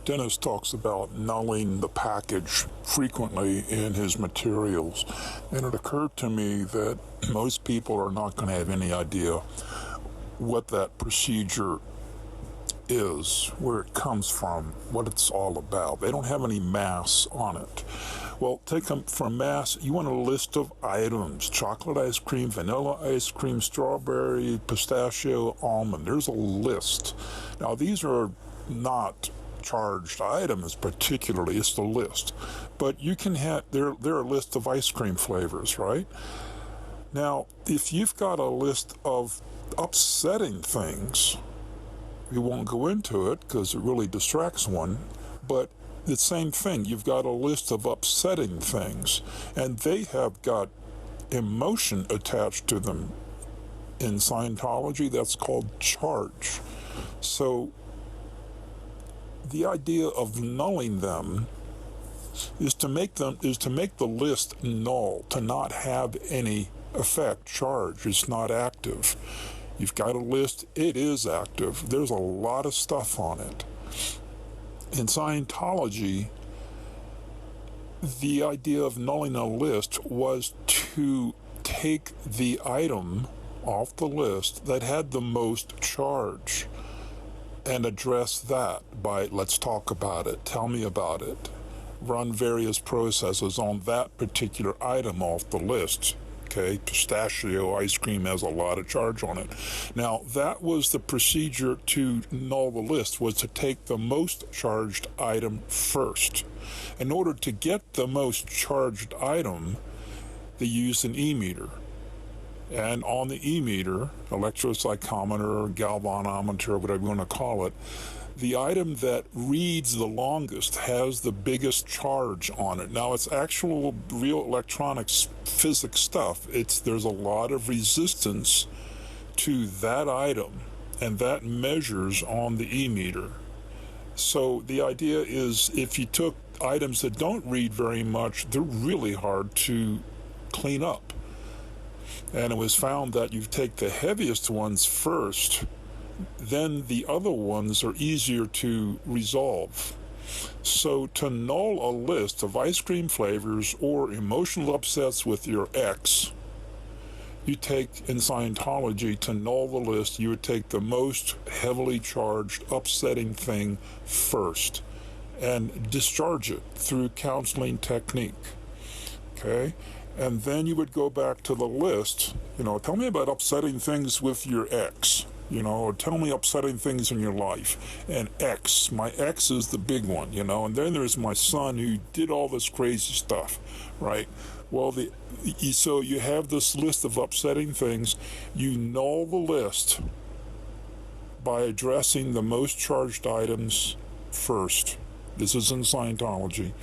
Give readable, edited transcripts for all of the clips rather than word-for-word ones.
Dennis talks about nulling the package frequently in his materials, and it occurred to me that most people are not going to have any idea what that procedure is, where it comes from, what it's all about. They don't have any mass on it. Well, take them from mass. You want a list of items: chocolate ice cream, vanilla ice cream, strawberry, pistachio, almond. There's a list. Now, these are not charged items particularly, it's the list. But you can have, there are a list of ice cream flavors, right? Now, if you've got a list of upsetting things, we won't go into it because it really distracts one, but the same thing, you've got a list of upsetting things, and they have got emotion attached to them. In Scientology, that's called charge. So the idea of nulling them is to make the list null, to not have any effect. Charge is not active. You've got a list, it is active. There's a lot of stuff on it. In Scientology, the idea of nulling a list was to take the item off the list that had the most charge and address that by, let's talk about it, tell me about it, run various processes on that particular item off the list. Okay, pistachio ice cream has a lot of charge on it. Now, that was the procedure to null the list, was to take the most charged item first. In order to get the most charged item, they used an e-meter. And on the e-meter, electropsychometer, galvanometer, whatever you want to call it, the item that reads the longest has the biggest charge on it. Now, it's actual real electronics physics stuff. There's a lot of resistance to that item, and that measures on the e-meter. So the idea is, if you took items that don't read very much, they're really hard to clean up. And it was found that you take the heaviest ones first, then the other ones are easier to resolve. So to null a list of ice cream flavors or emotional upsets with your ex, you take, in Scientology, to null the list, you would take the most heavily charged, upsetting thing first and discharge it through counseling technique. Okay? And then you would go back to the list, tell me about upsetting things with your ex. Or tell me upsetting things in your life. And my ex is the big one, and then there's my son who did all this crazy stuff, right? Well, so you have this list of upsetting things. You null the list by addressing the most charged items first. This is in Scientology.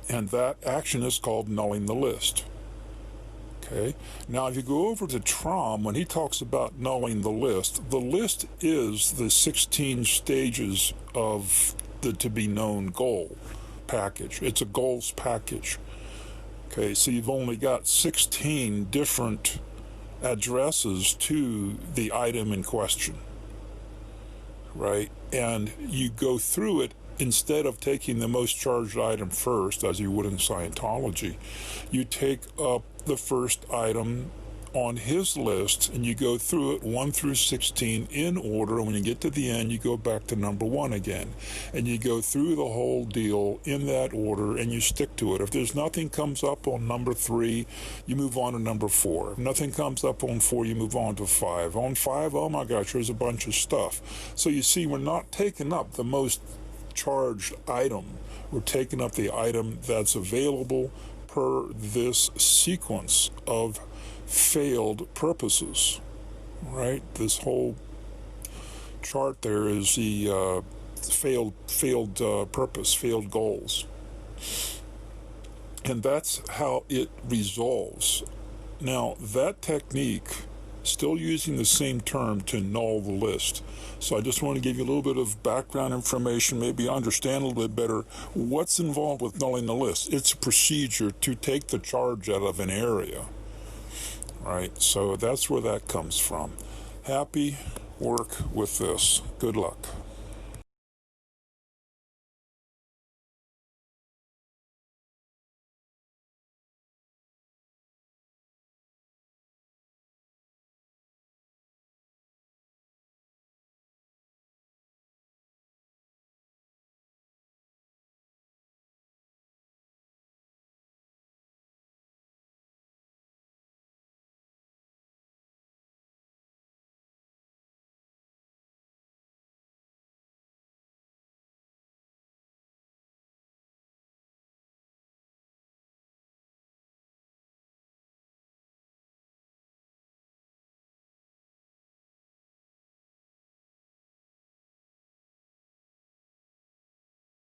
And that action is called nulling the list. Okay. Now, if you go over to TROM, when he talks about nulling the list is the 16 stages of the to-be-known goal package. It's a goals package. Okay, so you've only got 16 different addresses to the item in question, right? And you go through it. Instead of taking the most charged item first, as you would in Scientology, you take up the first item on his list and you go through it 1 through 16 in order. When you get to the end, you go back to number 1 again. And you go through the whole deal in that order and you stick to it. If there's nothing comes up on number 3, you move on to number 4. If nothing comes up on 4, you move on to 5. On 5, oh my gosh, there's a bunch of stuff. So you see, we're not taking up the most charged item. We're taking up the item that's available per this sequence of failed purposes, right? This whole chart there is the failed purpose, failed goals. And that's how it resolves. Now, that technique, still using the same term to null the list. So I just want to give you a little bit of background information, maybe understand a little bit better what's involved with nulling the list. It's a procedure to take the charge out of an area, right? So that's where that comes from. Happy work with this. Good luck.